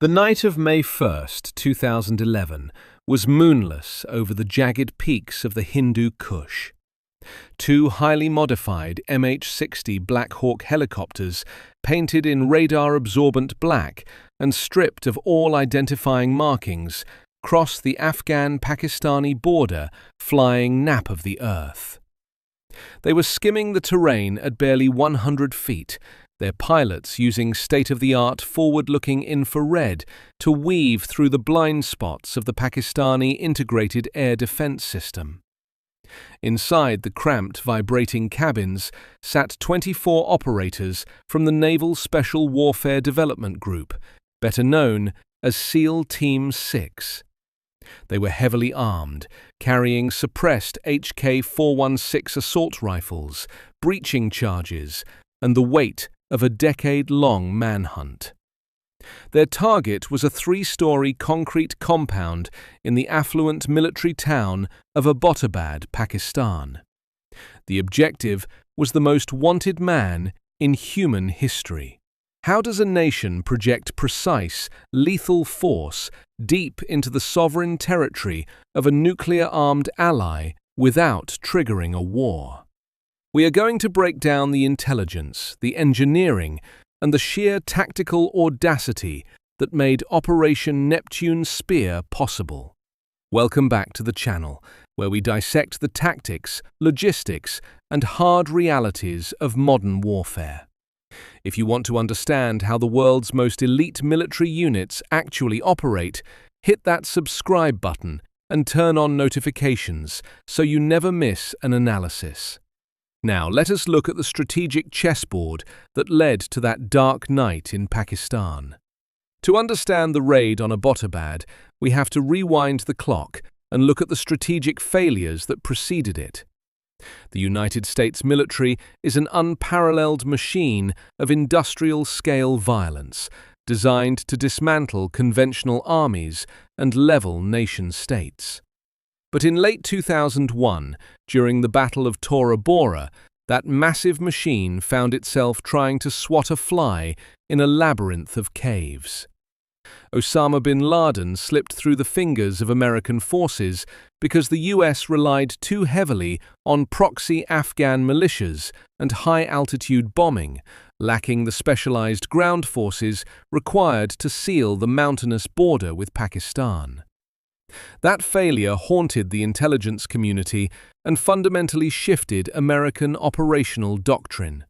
The night of May 1st, 2011, was moonless over the jagged peaks of the Hindu Kush. Two highly modified MH-60 Black Hawk helicopters, painted in radar-absorbent black and stripped of all identifying markings, crossed the Afghan-Pakistani border, flying nap of the earth. They were skimming the terrain at barely 100 feet, their pilots using state-of-the-art forward-looking infrared to weave through the blind spots of the Pakistani integrated air defense system. Inside the cramped, vibrating cabins sat 24 operators from the Naval Special Warfare Development Group, better known as SEAL Team 6. They were heavily armed, carrying suppressed HK-416 assault rifles, breaching charges, and the weight of a decade-long manhunt. Their target was a 3-story concrete compound in the affluent military town of Abbottabad, Pakistan. The objective was the most wanted man in human history. How does a nation project precise, lethal force deep into the sovereign territory of a nuclear-armed ally without triggering a war? We are going to break down the intelligence, the engineering, and the sheer tactical audacity that made Operation Neptune Spear possible. Welcome back to the channel, where we dissect the tactics, logistics, and hard realities of modern warfare. If you want to understand how the world's most elite military units actually operate, hit that subscribe button and turn on notifications so you never miss an analysis. Now, let us look at the strategic chessboard that led to that dark night in Pakistan. To understand the raid on Abbottabad, we have to rewind the clock and look at the strategic failures that preceded it. The United States military is an unparalleled machine of industrial-scale violence, designed to dismantle conventional armies and level nation-states. But in late 2001, during the Battle of Tora Bora, that massive machine found itself trying to swat a fly in a labyrinth of caves. Osama bin Laden slipped through the fingers of American forces because the US relied too heavily on proxy Afghan militias and high-altitude bombing, lacking the specialized ground forces required to seal the mountainous border with Pakistan. That failure haunted the intelligence community and fundamentally shifted American operational doctrine.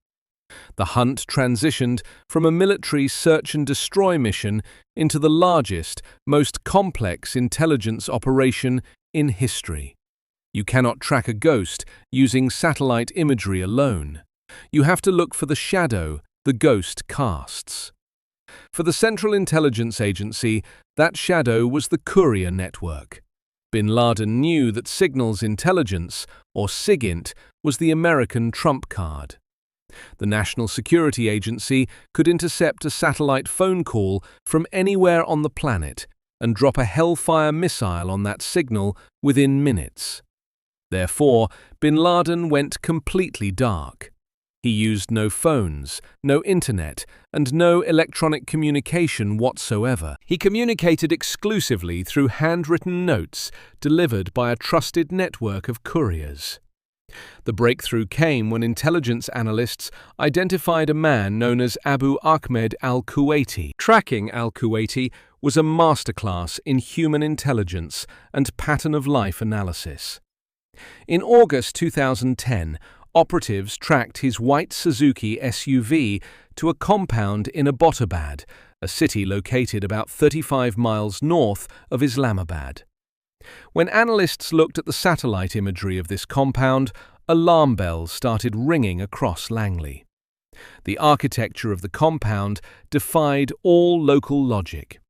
The hunt transitioned from a military search-and-destroy mission into the largest, most complex intelligence operation in history. You cannot track a ghost using satellite imagery alone. You have to look for the shadow the ghost casts. For the Central Intelligence Agency, that shadow was the courier network. Bin Laden knew that signals intelligence, or SIGINT, was the American trump card. The National Security Agency could intercept a satellite phone call from anywhere on the planet and drop a Hellfire missile on that signal within minutes. Therefore, Bin Laden went completely dark. He used no phones, no internet, and no electronic communication whatsoever. He communicated exclusively through handwritten notes delivered by a trusted network of couriers. The breakthrough came when intelligence analysts identified a man known as Abu Ahmed al-Kuwaiti. Tracking al-Kuwaiti was a masterclass in human intelligence and pattern-of-life analysis. In August 2010, operatives tracked his white Suzuki SUV to a compound in Abbottabad, a city located about 35 miles north of Islamabad. When analysts looked at the satellite imagery of this compound, alarm bells started ringing across Langley. The architecture of the compound defied all local logic.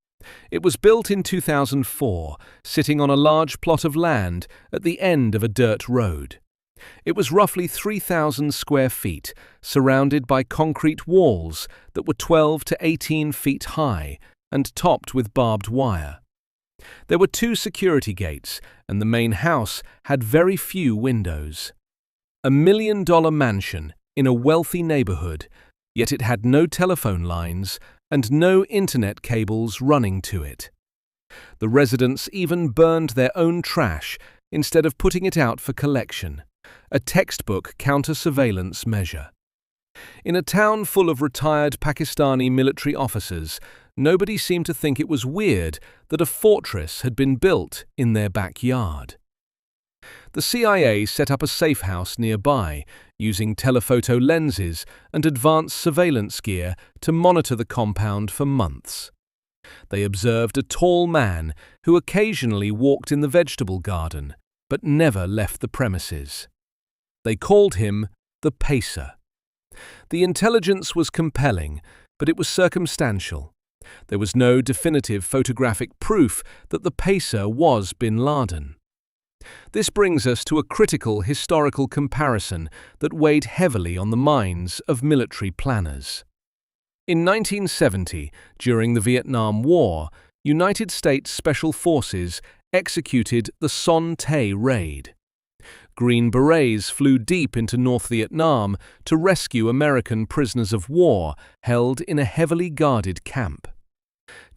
It was built in 2004, sitting on a large plot of land at the end of a dirt road. It was roughly 3,000 square feet, surrounded by concrete walls that were 12 to 18 feet high and topped with barbed wire. There were 2 security gates, and the main house had very few windows. A $1 million mansion in a wealthy neighborhood, yet it had no telephone lines, and no internet cables running to it. The residents even burned their own trash instead of putting it out for collection, a textbook counter-surveillance measure. In a town full of retired Pakistani military officers, nobody seemed to think it was weird that a fortress had been built in their backyard. The CIA set up a safe house nearby, using telephoto lenses and advanced surveillance gear to monitor the compound for months. They observed a tall man who occasionally walked in the vegetable garden, but never left the premises. They called him the Pacer. The intelligence was compelling, but it was circumstantial. There was no definitive photographic proof that the Pacer was bin Laden. This brings us to a critical historical comparison that weighed heavily on the minds of military planners. In 1970, during the Vietnam War, United States Special Forces executed the Son Tay raid. Green Berets flew deep into North Vietnam to rescue American prisoners of war held in a heavily guarded camp.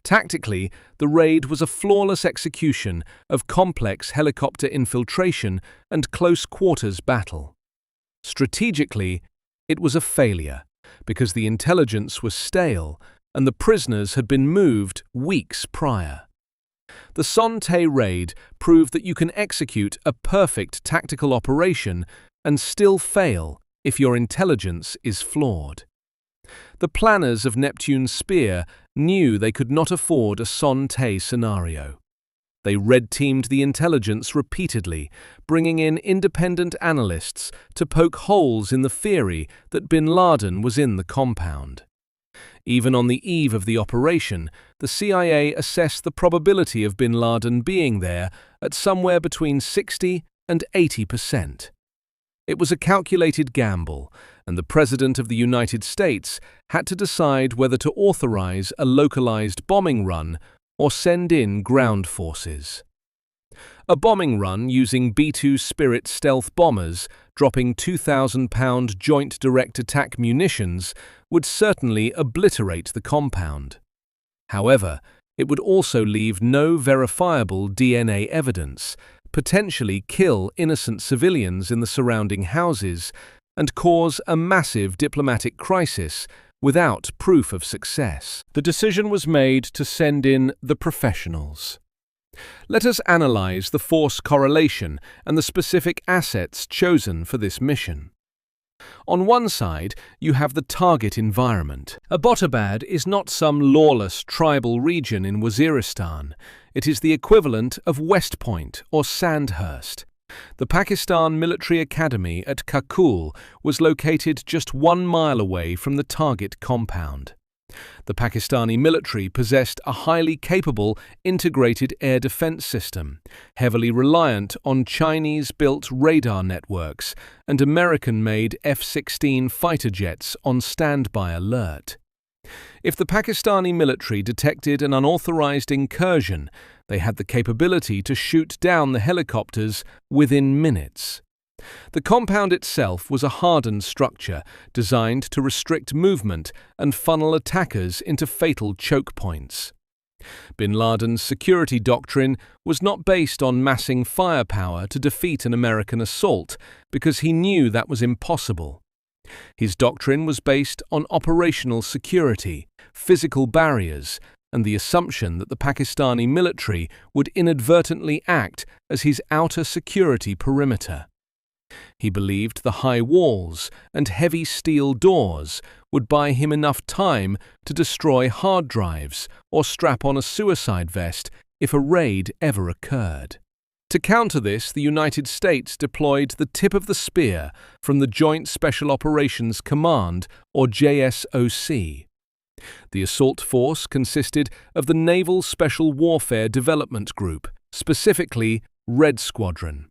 Tactically, the raid was a flawless execution of complex helicopter infiltration and close-quarters battle. Strategically, it was a failure, because the intelligence was stale and the prisoners had been moved weeks prior. The Son Tay raid proved that you can execute a perfect tactical operation and still fail if your intelligence is flawed. The planners of Neptune Spear knew they could not afford a Son Tay scenario. They red-teamed the intelligence repeatedly, bringing in independent analysts to poke holes in the theory that bin Laden was in the compound. Even on the eve of the operation, the CIA assessed the probability of bin Laden being there at somewhere between 60 and 80%. It was a calculated gamble, and the President of the United States had to decide whether to authorize a localized bombing run or send in ground forces. A bombing run using B-2 Spirit stealth bombers, dropping 2,000-pound joint direct attack munitions, would certainly obliterate the compound. However, it would also leave no verifiable DNA evidence, potentially kill innocent civilians in the surrounding houses, and cause a massive diplomatic crisis without proof of success. The decision was made to send in the professionals. Let us analyze the force correlation and the specific assets chosen for this mission. On one side, you have the target environment. Abbottabad is not some lawless tribal region in Waziristan. It is the equivalent of West Point or Sandhurst. The Pakistan Military Academy at Kakul was located just 1 mile away from the target compound. The Pakistani military possessed a highly capable integrated air defense system, heavily reliant on Chinese-built radar networks and American-made F-16 fighter jets on standby alert. If the Pakistani military detected an unauthorized incursion, they had the capability to shoot down the helicopters within minutes. The compound itself was a hardened structure designed to restrict movement and funnel attackers into fatal choke points. Bin Laden's security doctrine was not based on massing firepower to defeat an American assault, because he knew that was impossible. His doctrine was based on operational security, physical barriers, and the assumption that the Pakistani military would inadvertently act as his outer security perimeter. He believed the high walls and heavy steel doors would buy him enough time to destroy hard drives or strap on a suicide vest if a raid ever occurred. To counter this, the United States deployed the tip of the spear from the Joint Special Operations Command, or JSOC. The assault force consisted of the Naval Special Warfare Development Group, specifically Red Squadron.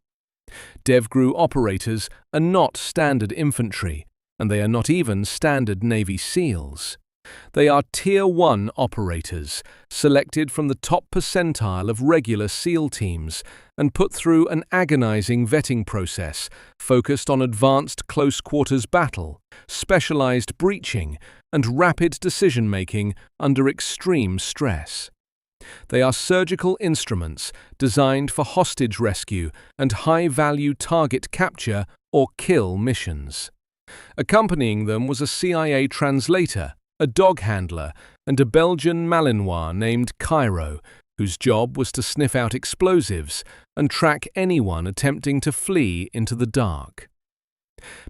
DEVGRU operators are not standard infantry, and they are not even standard Navy SEALs. They are Tier 1 operators, selected from the top percentile of regular SEAL teams and put through an agonizing vetting process focused on advanced close-quarters battle, specialized breaching, and rapid decision-making under extreme stress. They are surgical instruments designed for hostage rescue and high-value target capture or kill missions. Accompanying them was a CIA translator, a dog handler, and a Belgian Malinois named Cairo, whose job was to sniff out explosives and track anyone attempting to flee into the dark.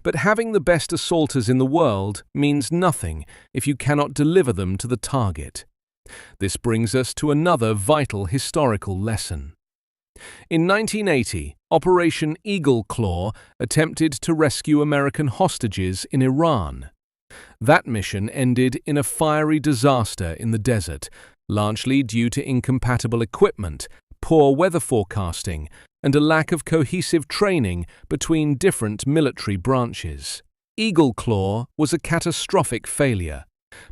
But having the best assaulters in the world means nothing if you cannot deliver them to the target. This brings us to another vital historical lesson. In 1980, Operation Eagle Claw attempted to rescue American hostages in Iran. That mission ended in a fiery disaster in the desert, largely due to incompatible equipment, poor weather forecasting, and a lack of cohesive training between different military branches. Eagle Claw was a catastrophic failure,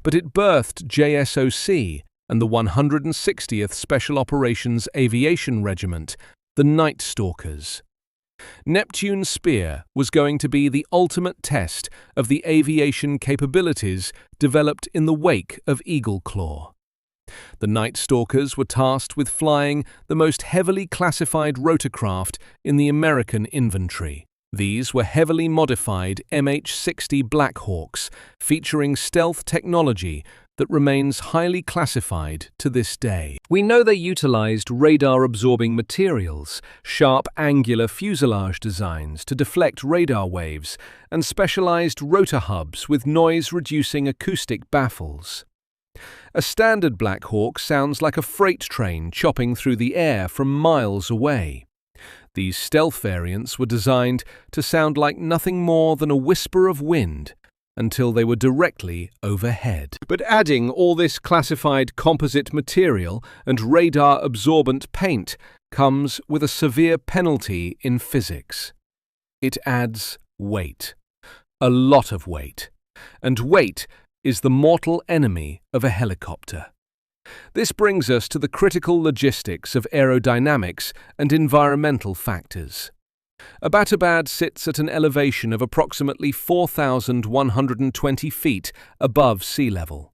but it birthed JSOC and the 160th Special Operations Aviation Regiment, the Night Stalkers. Neptune Spear was going to be the ultimate test of the aviation capabilities developed in the wake of Eagle Claw. The Night Stalkers were tasked with flying the most heavily classified rotorcraft in the American inventory. These were heavily modified MH-60 Black Hawks, featuring stealth technology that remains highly classified to this day. We know they utilized radar-absorbing materials, sharp angular fuselage designs to deflect radar waves, and specialized rotor hubs with noise-reducing acoustic baffles. A standard Black Hawk sounds like a freight train chopping through the air from miles away. These stealth variants were designed to sound like nothing more than a whisper of wind until they were directly overhead. But adding all this classified composite material and radar-absorbent paint comes with a severe penalty in physics. It adds weight. A lot of weight. And weight is the mortal enemy of a helicopter. This brings us to the critical logistics of aerodynamics and environmental factors. Abbottabad sits at an elevation of approximately 4,120 feet above sea level.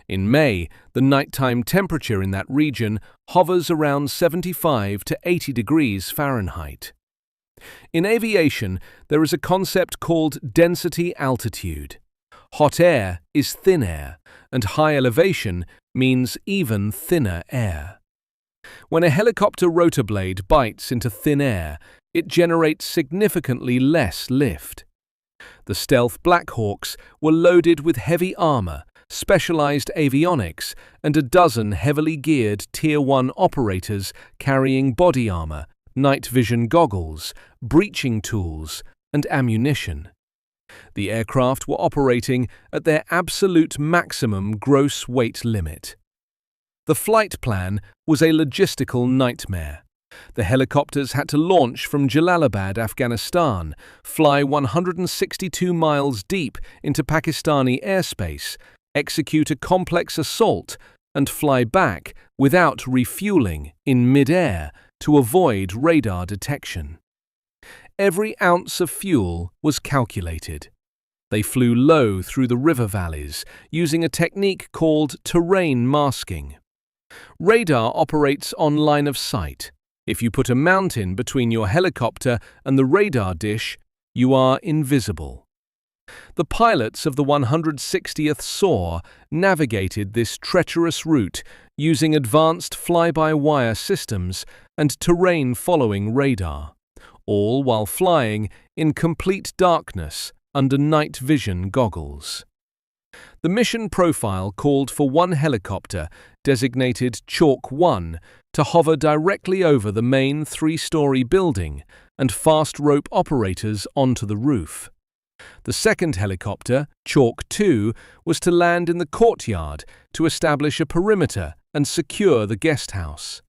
In May, the nighttime temperature in that region hovers around 75 to 80 degrees Fahrenheit. In aviation, there is a concept called density altitude. Hot air is thin air, and high elevation means even thinner air. When a helicopter rotor blade bites into thin air, it generates significantly less lift. The stealth Black Hawks were loaded with heavy armor, specialized avionics, and a dozen heavily geared Tier 1 operators carrying body armor, night vision goggles, breaching tools, and ammunition. The aircraft were operating at their absolute maximum gross weight limit. The flight plan was a logistical nightmare. The helicopters had to launch from Jalalabad, Afghanistan, fly 162 miles deep into Pakistani airspace, execute a complex assault, and fly back without refueling in mid-air to avoid radar detection. Every ounce of fuel was calculated. They flew low through the river valleys, using a technique called terrain masking. Radar operates on line of sight. If you put a mountain between your helicopter and the radar dish, you are invisible. The pilots of the 160th SOAR navigated this treacherous route using advanced fly-by-wire systems and terrain-following radar, all while flying in complete darkness under night vision goggles. The mission profile called for one helicopter, designated Chalk 1, to hover directly over the main 3-story building and fast rope operators onto the roof. The second helicopter, Chalk 2, was to land in the courtyard to establish a perimeter and secure the guest house.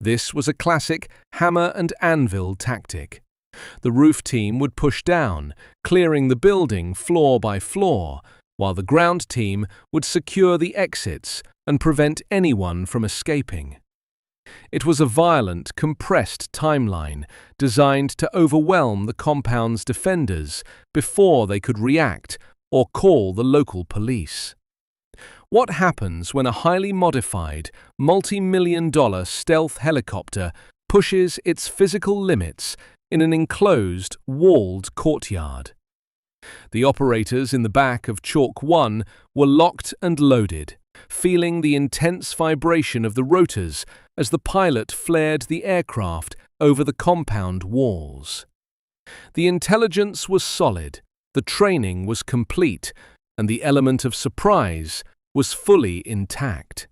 This was a classic hammer and anvil tactic. The roof team would push down, clearing the building floor by floor, while the ground team would secure the exits and prevent anyone from escaping. It was a violent, compressed timeline designed to overwhelm the compound's defenders before they could react or call the local police. What happens when a highly modified, multi-million-dollar stealth helicopter pushes its physical limits in an enclosed, walled courtyard? The operators in the back of Chalk 1 were locked and loaded, feeling the intense vibration of the rotors as the pilot flared the aircraft over the compound walls. The intelligence was solid, the training was complete, and the element of surprise was fully intact.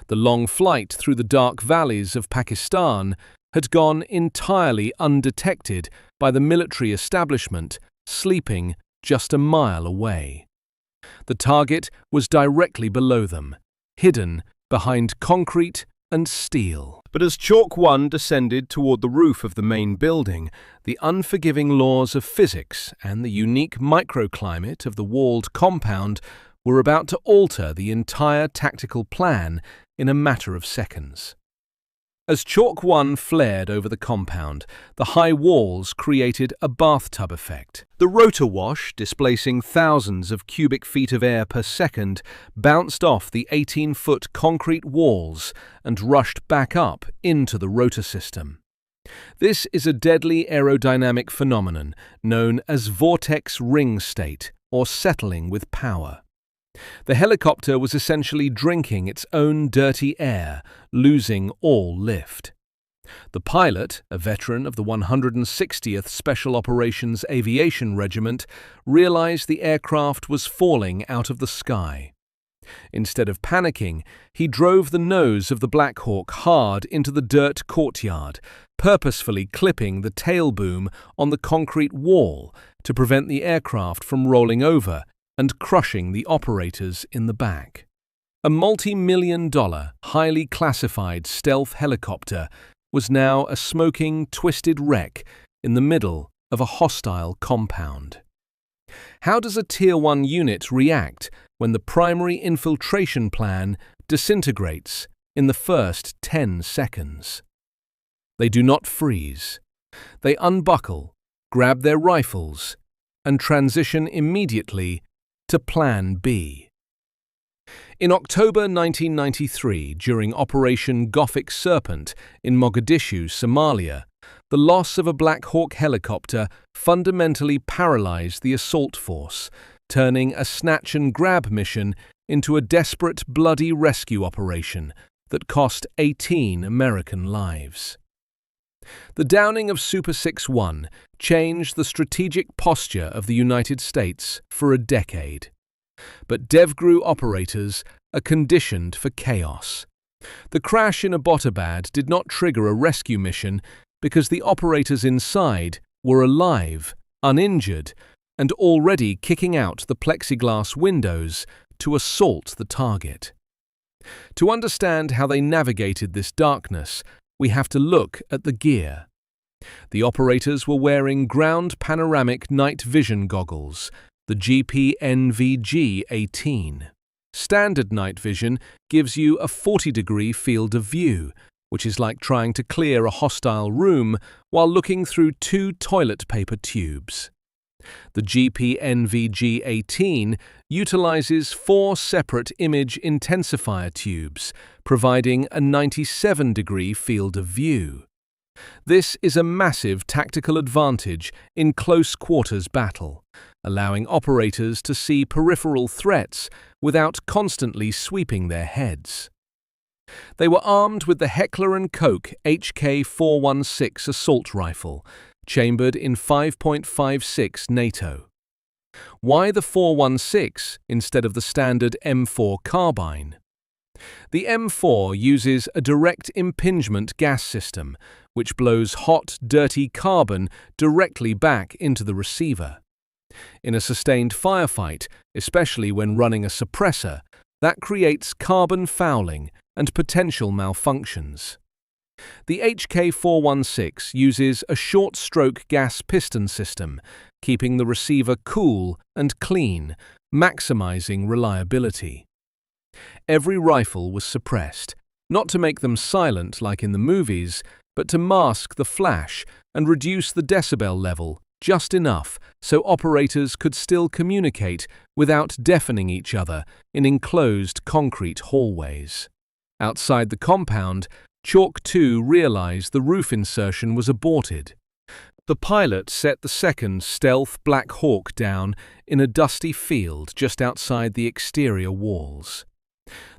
The long flight through the dark valleys of Pakistan had gone entirely undetected by the military establishment sleeping just a mile away. The target was directly below them, hidden behind concrete and steel. But as Chalk 1 descended toward the roof of the main building, the unforgiving laws of physics and the unique microclimate of the walled compound were about to alter the entire tactical plan in a matter of seconds. As Chalk 1 flared over the compound, the high walls created a bathtub effect. The rotor wash, displacing thousands of cubic feet of air per second, bounced off the 18-foot concrete walls and rushed back up into the rotor system. This is a deadly aerodynamic phenomenon known as vortex ring state, or settling with power. The helicopter was essentially drinking its own dirty air, losing all lift. The pilot, a veteran of the 160th Special Operations Aviation Regiment, realized the aircraft was falling out of the sky. Instead of panicking, he drove the nose of the Black Hawk hard into the dirt courtyard, purposefully clipping the tail boom on the concrete wall to prevent the aircraft from rolling over and crushing the operators in the back. A multi-million-dollar, highly classified stealth helicopter was now a smoking, twisted wreck in the middle of a hostile compound. How does a Tier 1 unit react when the primary infiltration plan disintegrates in the first 10 seconds? They do not freeze. They unbuckle, grab their rifles, and transition immediately to Plan B. In October 1993, during Operation Gothic Serpent in Mogadishu, Somalia, the loss of a Black Hawk helicopter fundamentally paralyzed the assault force, turning a snatch-and-grab mission into a desperate, bloody rescue operation that cost 18 American lives. The downing of Super 6-1 changed the strategic posture of the United States for a decade. But DEVGRU operators are conditioned for chaos. The crash in Abbottabad did not trigger a rescue mission because the operators inside were alive, uninjured, and already kicking out the plexiglass windows to assault the target. To understand how they navigated this darkness, we have to look at the gear. The operators were wearing ground panoramic night vision goggles, the gpnvg 18. Standard night vision gives you a 40-degree field of view, which is like trying to clear a hostile room while looking through 2 toilet paper tubes. The gpnvg 18 utilizes 4 separate image intensifier tubes, providing a 97-degree field of view. This is a massive tactical advantage in close-quarters battle, allowing operators to see peripheral threats without constantly sweeping their heads. They were armed with the Heckler & Koch HK-416 assault rifle, chambered in 5.56 NATO. Why the 416 instead of the standard M4 carbine? The M4 uses a direct impingement gas system, which blows hot, dirty carbon directly back into the receiver. In a sustained firefight, especially when running a suppressor, that creates carbon fouling and potential malfunctions. The HK416 uses a short-stroke gas piston system, keeping the receiver cool and clean, maximizing reliability. Every rifle was suppressed, not to make them silent like in the movies, but to mask the flash and reduce the decibel level just enough so operators could still communicate without deafening each other in enclosed concrete hallways. Outside the compound, Chalk 2 realized the roof insertion was aborted. The pilot set the second stealth Black Hawk down in a dusty field just outside the exterior walls.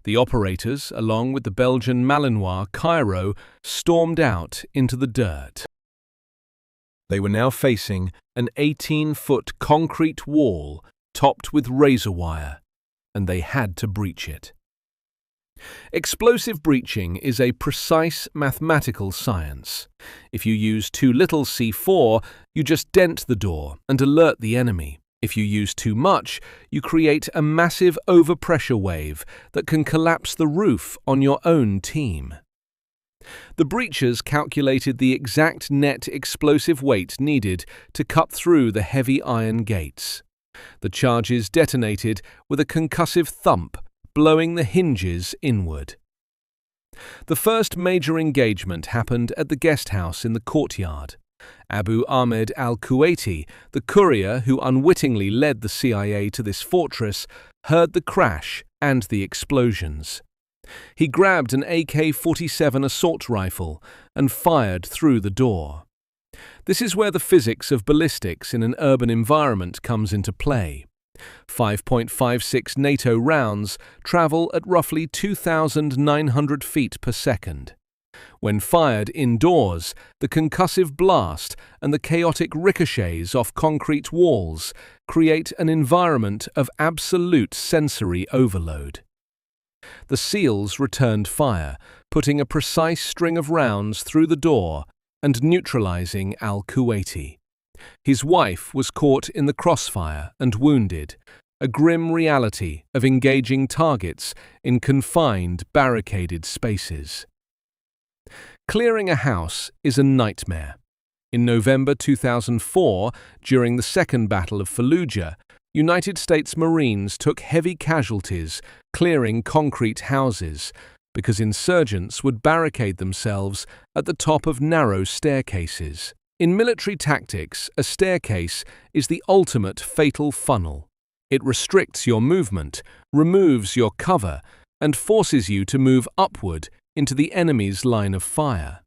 The operators, along with the Belgian Malinois Cairo, stormed out into the dirt. They were now facing an 18-foot concrete wall topped with razor wire, and they had to breach it. Explosive breaching is a precise mathematical science. If you use too little C4, you just dent the door and alert the enemy. If you use too much, you create a massive overpressure wave that can collapse the roof on your own team. The breachers calculated the exact net explosive weight needed to cut through the heavy iron gates. The charges detonated with a concussive thump, blowing the hinges inward. The first major engagement happened at the guest house in the courtyard. Abu Ahmed al-Kuwaiti, the courier who unwittingly led the CIA to this fortress, heard the crash and the explosions. He grabbed an AK-47 assault rifle and fired through the door. This is where the physics of ballistics in an urban environment comes into play. 5.56 NATO rounds travel at roughly 2,900 feet per second. When fired indoors, the concussive blast and the chaotic ricochets off concrete walls create an environment of absolute sensory overload. The SEALs returned fire, putting a precise string of rounds through the door and neutralizing al-Kuwaiti. His wife was caught in the crossfire and wounded, a grim reality of engaging targets in confined, barricaded spaces. Clearing a house is a nightmare. In November 2004, during the Second Battle of Fallujah, United States Marines took heavy casualties clearing concrete houses because insurgents would barricade themselves at the top of narrow staircases. In military tactics, a staircase is the ultimate fatal funnel. It restricts your movement, removes your cover, and forces you to move upward into the enemy's line of fire.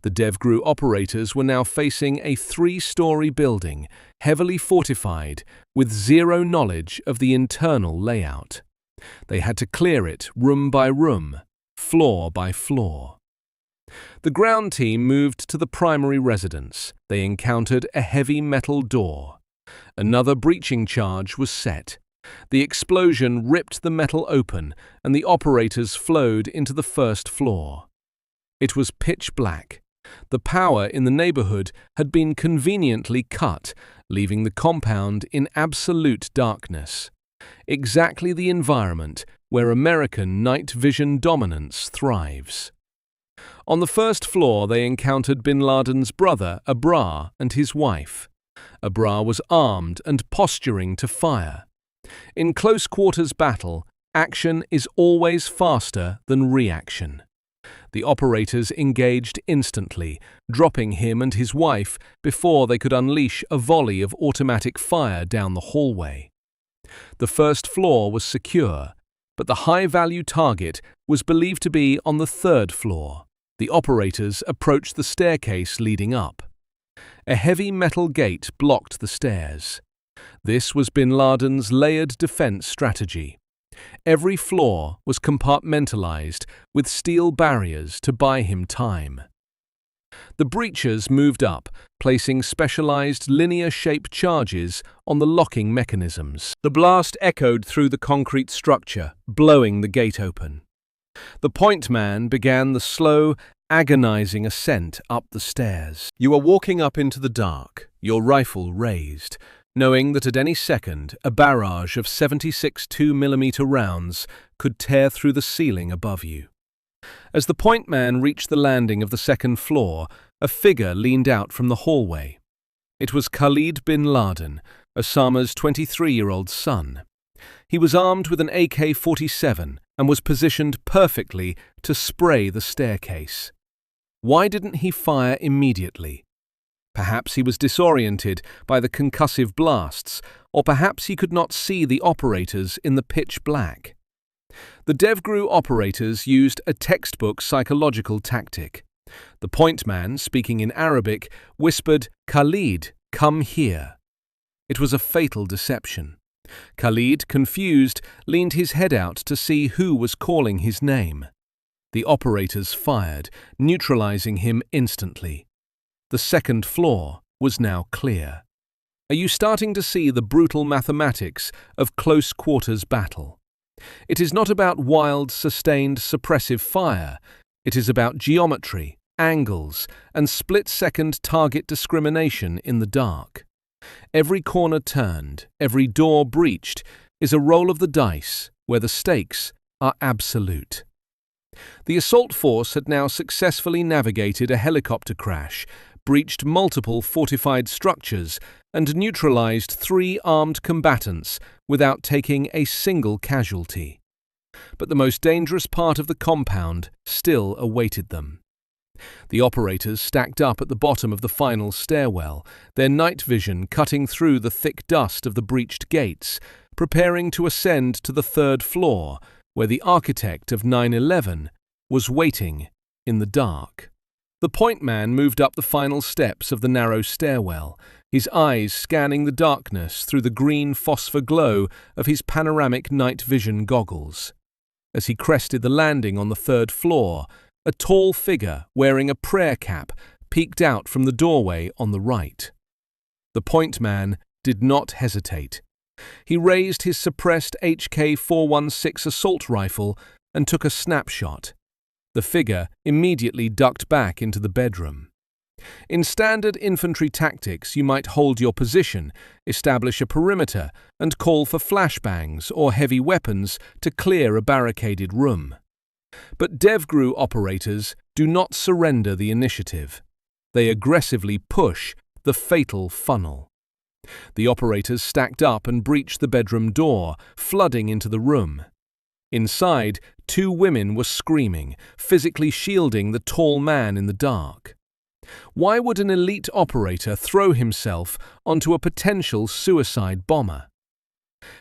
The DEVGRU operators were now facing a 3-story building, heavily fortified, with zero knowledge of the internal layout. They had to clear it room by room, floor by floor. The ground team moved to the primary residence. They encountered a heavy metal door. Another breaching charge was set. The explosion ripped the metal open, and the operators flowed into the first floor. It was pitch black. The power in the neighborhood had been conveniently cut, leaving the compound in absolute darkness. Exactly the environment where American night vision dominance thrives. On the first floor, they encountered bin Laden's brother, Abrar, and his wife. Abrar was armed and posturing to fire. In close-quarters battle, action is always faster than reaction. The operators engaged instantly, dropping him and his wife before they could unleash a volley of automatic fire down the hallway. The first floor was secure, but the high-value target was believed to be on the 3rd floor. The operators approached the staircase leading up. A heavy metal gate blocked the stairs. This was bin Laden's layered defense strategy. Every floor was compartmentalized with steel barriers to buy him time. The breachers moved up, placing specialized linear-shaped charges on the locking mechanisms. The blast echoed through the concrete structure, blowing the gate open. The point man began the slow, agonizing ascent up the stairs. You are walking up into the dark, your rifle raised, knowing that at any second a barrage of 76 2mm rounds could tear through the ceiling above you. As the point man reached the landing of the second floor, a figure leaned out from the hallway. It was Khalid bin Laden, Osama's 23-year-old son. He was armed with an AK-47 and was positioned perfectly to spray the staircase. Why didn't he fire immediately? Perhaps he was disoriented by the concussive blasts, or perhaps he could not see the operators in the pitch black. The DEVGRU operators used a textbook psychological tactic. The point man, speaking in Arabic, whispered, "Khalid, come here." It was a fatal deception. Khalid, confused, leaned his head out to see who was calling his name. The operators fired, neutralizing him instantly. The second floor was now clear. Are you starting to see the brutal mathematics of close quarters battle? It is not about wild, sustained, suppressive fire. It is about geometry, angles, and split-second target discrimination in the dark. Every corner turned, every door breached, is a roll of the dice where the stakes are absolute. The assault force had now successfully navigated a helicopter crash, breached multiple fortified structures, and neutralized 3 armed combatants without taking a single casualty. But the most dangerous part of the compound still awaited them. The operators stacked up at the bottom of the final stairwell, their night vision cutting through the thick dust of the breached gates, preparing to ascend to the 3rd floor, where the architect of 9/11 was waiting in the dark. The point man moved up the final steps of the narrow stairwell, his eyes scanning the darkness through the green phosphor glow of his panoramic night vision goggles. As he crested the landing on the 3rd floor, a tall figure wearing a prayer cap peeked out from the doorway on the right. The point man did not hesitate. He raised his suppressed HK-416 assault rifle and took a snapshot. The figure immediately ducked back into the bedroom. In standard infantry tactics, you might hold your position, establish a perimeter, and call for flashbangs or heavy weapons to clear a barricaded room. But DEVGRU operators do not surrender the initiative. They aggressively push the fatal funnel. The operators stacked up and breached the bedroom door, flooding into the room. Inside, 2 women were screaming, physically shielding the tall man in the dark. Why would an elite operator throw himself onto a potential suicide bomber?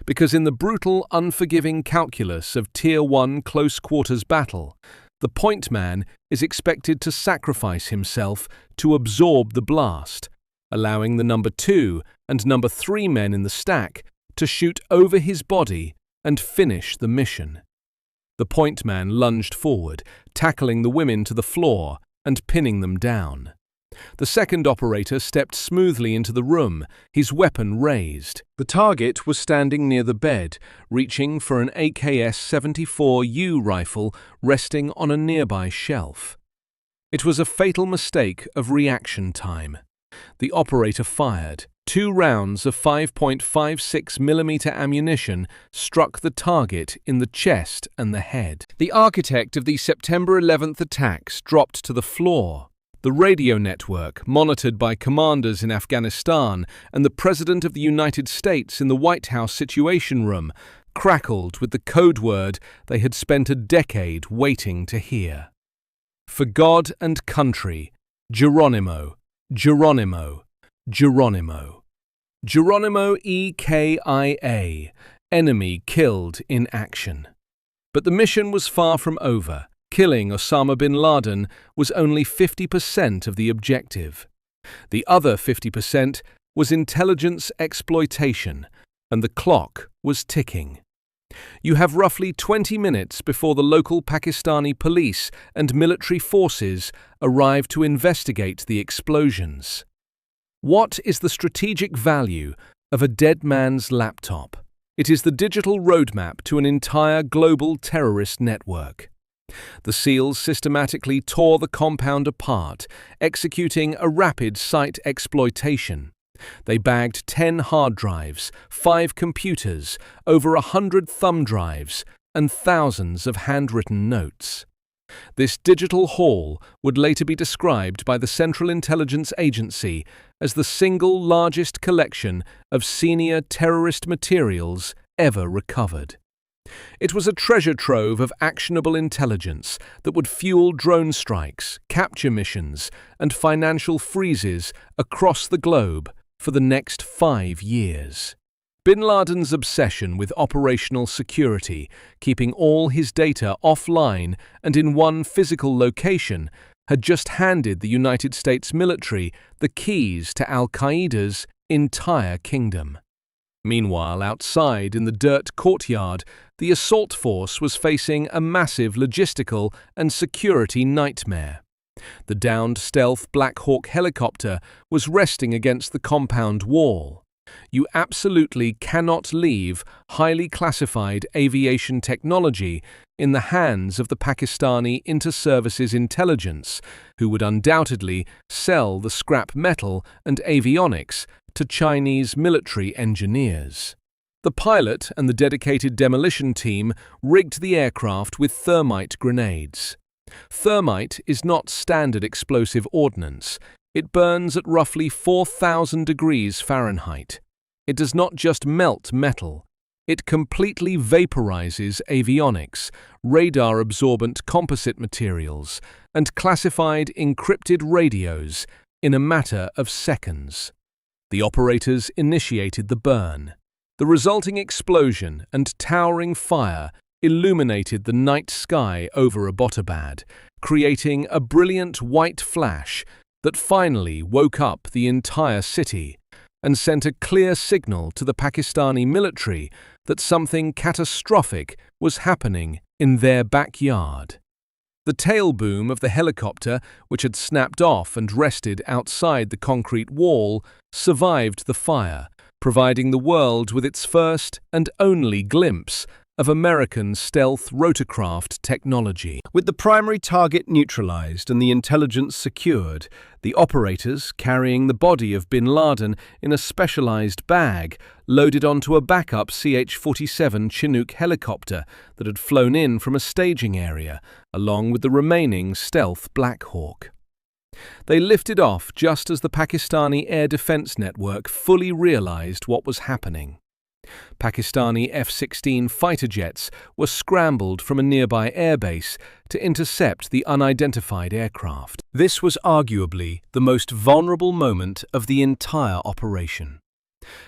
Because in the brutal, unforgiving calculus of Tier 1 close-quarters battle, the point man is expected to sacrifice himself to absorb the blast, allowing the number 2 and number 3 men in the stack to shoot over his body and finish the mission. The point man lunged forward, tackling the women to the floor and pinning them down. The second operator stepped smoothly into the room, his weapon raised. The target was standing near the bed, reaching for an AKS-74U rifle resting on a nearby shelf. It was a fatal mistake of reaction time. The operator fired. 2 rounds of 5.56mm ammunition struck the target in the chest and the head. The architect of the September 11th attacks dropped to the floor. The radio network, monitored by commanders in Afghanistan and the President of the United States in the White House Situation Room, crackled with the code word they had spent a decade waiting to hear. For God and country, Geronimo, Geronimo, Geronimo. Geronimo EKIA, enemy killed in action. But the mission was far from over. Killing Osama bin Laden was only 50% of the objective. The other 50% was intelligence exploitation, and the clock was ticking. You have roughly 20 minutes before the local Pakistani police and military forces arrive to investigate the explosions. What is the strategic value of a dead man's laptop? It is the digital roadmap to an entire global terrorist network. The SEALs systematically tore the compound apart, executing a rapid site exploitation. They bagged 10 hard drives, 5 computers, over 100 thumb drives, and thousands of handwritten notes. This digital haul would later be described by the Central Intelligence Agency as the single largest collection of senior terrorist materials ever recovered. It was a treasure trove of actionable intelligence that would fuel drone strikes, capture missions, and financial freezes across the globe for the next 5 years. Bin Laden's obsession with operational security, keeping all his data offline and in one physical location, had just handed the United States military the keys to al-Qaeda's entire kingdom. Meanwhile, outside in the dirt courtyard, the assault force was facing a massive logistical and security nightmare. The downed stealth Black Hawk helicopter was resting against the compound wall. You absolutely cannot leave highly classified aviation technology in the hands of the Pakistani Inter-Services Intelligence, who would undoubtedly sell the scrap metal and avionics to Chinese military engineers. The pilot and the dedicated demolition team rigged the aircraft with thermite grenades. Thermite is not standard explosive ordnance. It burns at roughly 4,000 degrees Fahrenheit. It does not just melt metal. It completely vaporizes avionics, radar-absorbent composite materials, and classified encrypted radios in a matter of seconds. The operators initiated the burn. The resulting explosion and towering fire illuminated the night sky over Abbottabad, creating a brilliant white flash that finally woke up the entire city and sent a clear signal to the Pakistani military that something catastrophic was happening in their backyard. The tail boom of the helicopter, which had snapped off and rested outside the concrete wall, survived the fire, providing the world with its first and only glimpse of American stealth rotorcraft technology. With the primary target neutralized and the intelligence secured, the operators, carrying the body of bin Laden in a specialized bag, loaded onto a backup CH-47 Chinook helicopter that had flown in from a staging area, along with the remaining stealth Black Hawk. They lifted off just as the Pakistani Air Defense Network fully realized what was happening. Pakistani F-16 fighter jets were scrambled from a nearby airbase to intercept the unidentified aircraft. This was arguably the most vulnerable moment of the entire operation.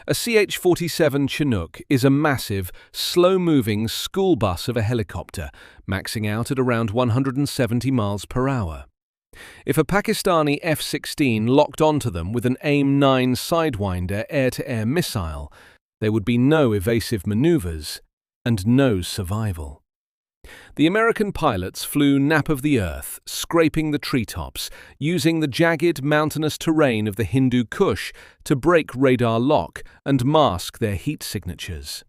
A CH-47 Chinook is a massive, slow-moving school bus of a helicopter, maxing out at around 170 miles per hour. If a Pakistani F-16 locked onto them with an AIM-9 Sidewinder air-to-air missile, there would be no evasive maneuvers and no survival. The American pilots flew nap of the earth, scraping the treetops, using the jagged mountainous terrain of the Hindu Kush to break radar lock and mask their heat signatures.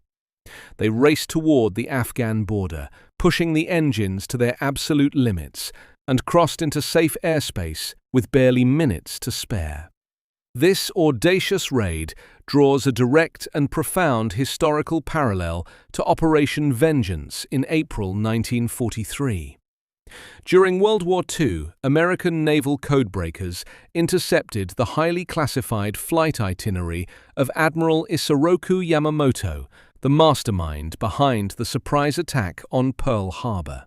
They raced toward the Afghan border, pushing the engines to their absolute limits, and crossed into safe airspace with barely minutes to spare. This audacious raid draws a direct and profound historical parallel to Operation Vengeance in April 1943. During World War II, American naval codebreakers intercepted the highly classified flight itinerary of Admiral Isoroku Yamamoto, the mastermind behind the surprise attack on Pearl Harbor.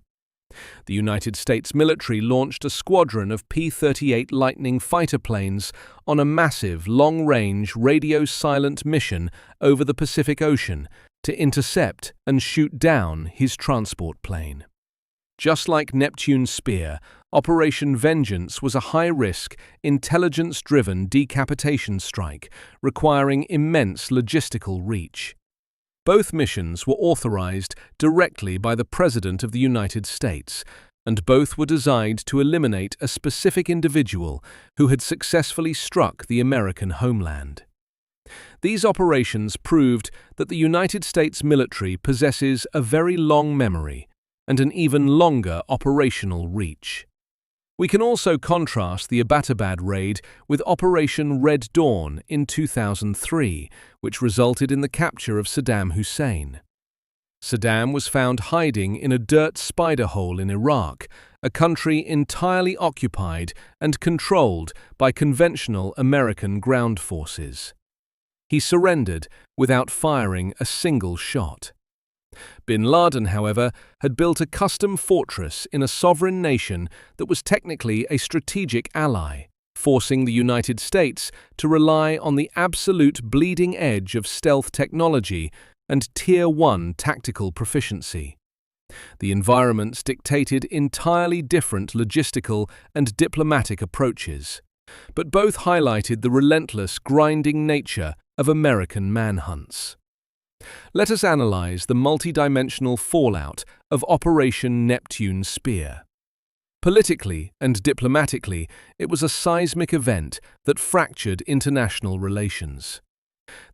The United States military launched a squadron of P-38 Lightning fighter planes on a massive, long-range, radio-silent mission over the Pacific Ocean to intercept and shoot down his transport plane. Just like Neptune Spear, Operation Vengeance was a high-risk, intelligence-driven decapitation strike requiring immense logistical reach. Both missions were authorized directly by the President of the United States, and both were designed to eliminate a specific individual who had successfully struck the American homeland. These operations proved that the United States military possesses a very long memory and an even longer operational reach. We can also contrast the Abbottabad raid with Operation Red Dawn in 2003, which resulted in the capture of Saddam Hussein. Saddam was found hiding in a dirt spider hole in Iraq, a country entirely occupied and controlled by conventional American ground forces. He surrendered without firing a single shot. Bin Laden, however, had built a custom fortress in a sovereign nation that was technically a strategic ally, forcing the United States to rely on the absolute bleeding edge of stealth technology and Tier 1 tactical proficiency. The environments dictated entirely different logistical and diplomatic approaches, but both highlighted the relentless, grinding nature of American manhunts. Let us analyze the multidimensional fallout of Operation Neptune Spear. Politically and diplomatically, it was a seismic event that fractured international relations.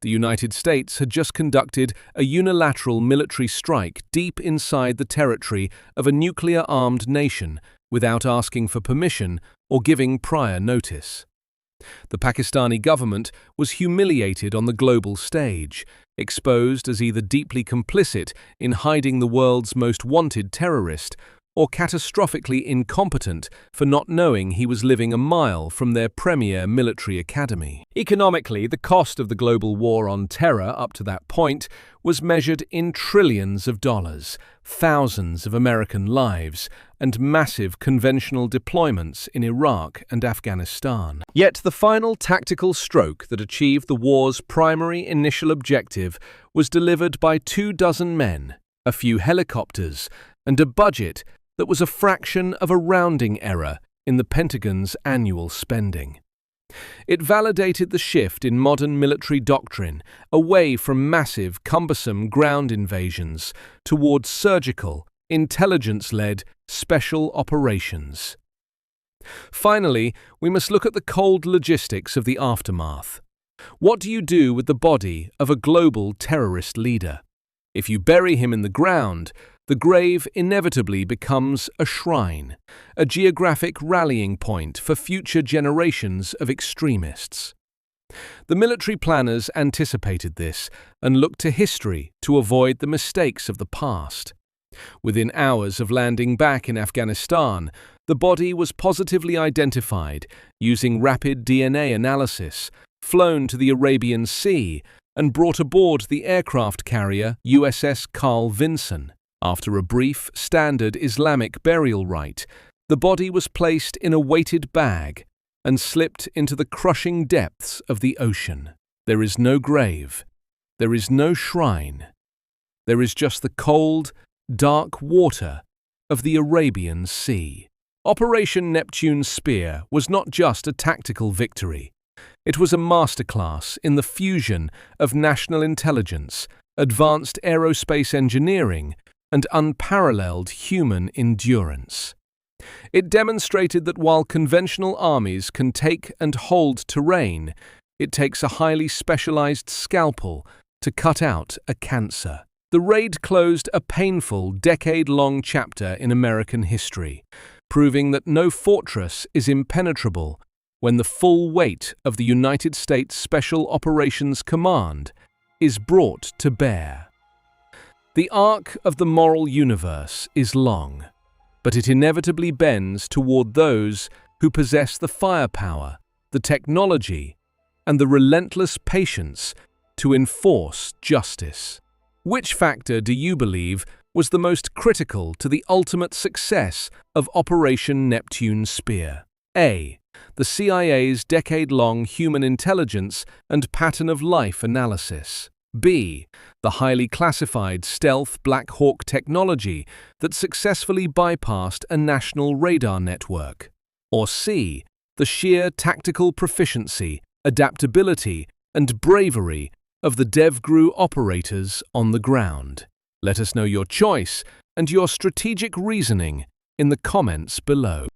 The United States had just conducted a unilateral military strike deep inside the territory of a nuclear-armed nation without asking for permission or giving prior notice. The Pakistani government was humiliated on the global stage, exposed as either deeply complicit in hiding the world's most wanted terrorist or catastrophically incompetent for not knowing he was living a mile from their premier military academy. Economically, the cost of the global war on terror up to that point was measured in trillions of dollars, thousands of American lives, and massive conventional deployments in Iraq and Afghanistan. Yet the final tactical stroke that achieved the war's primary initial objective was delivered by 24 men, a few helicopters, and a budget that was a fraction of a rounding error in the Pentagon's annual spending. It validated the shift in modern military doctrine away from massive, cumbersome ground invasions towards surgical, intelligence-led special operations. Finally, we must look at the cold logistics of the aftermath. What do you do with the body of a global terrorist leader? If you bury him in the ground, the grave inevitably becomes a shrine, a geographic rallying point for future generations of extremists. The military planners anticipated this and looked to history to avoid the mistakes of the past. Within hours of landing back in Afghanistan, the body was positively identified using rapid DNA analysis, flown to the Arabian Sea, and brought aboard the aircraft carrier USS Carl Vinson. After a brief, standard Islamic burial rite, the body was placed in a weighted bag and slipped into the crushing depths of the ocean. There is no grave. There is no shrine. There is just the cold, dark water of the Arabian Sea. Operation Neptune Spear was not just a tactical victory. It was a masterclass in the fusion of national intelligence, advanced aerospace engineering, and unparalleled human endurance. It demonstrated that while conventional armies can take and hold terrain, it takes a highly specialized scalpel to cut out a cancer. The raid closed a painful, decade-long chapter in American history, proving that no fortress is impenetrable when the full weight of the United States Special Operations Command is brought to bear. The arc of the moral universe is long, but it inevitably bends toward those who possess the firepower, the technology, and the relentless patience to enforce justice. Which factor do you believe was the most critical to the ultimate success of Operation Neptune Spear? A. The CIA's decade-long human intelligence and pattern-of-life analysis. B. The highly classified stealth Black Hawk technology that successfully bypassed a national radar network. Or C. The sheer tactical proficiency, adaptability, and bravery of the DEVGRU operators on the ground. Let us know your choice and your strategic reasoning in the comments below.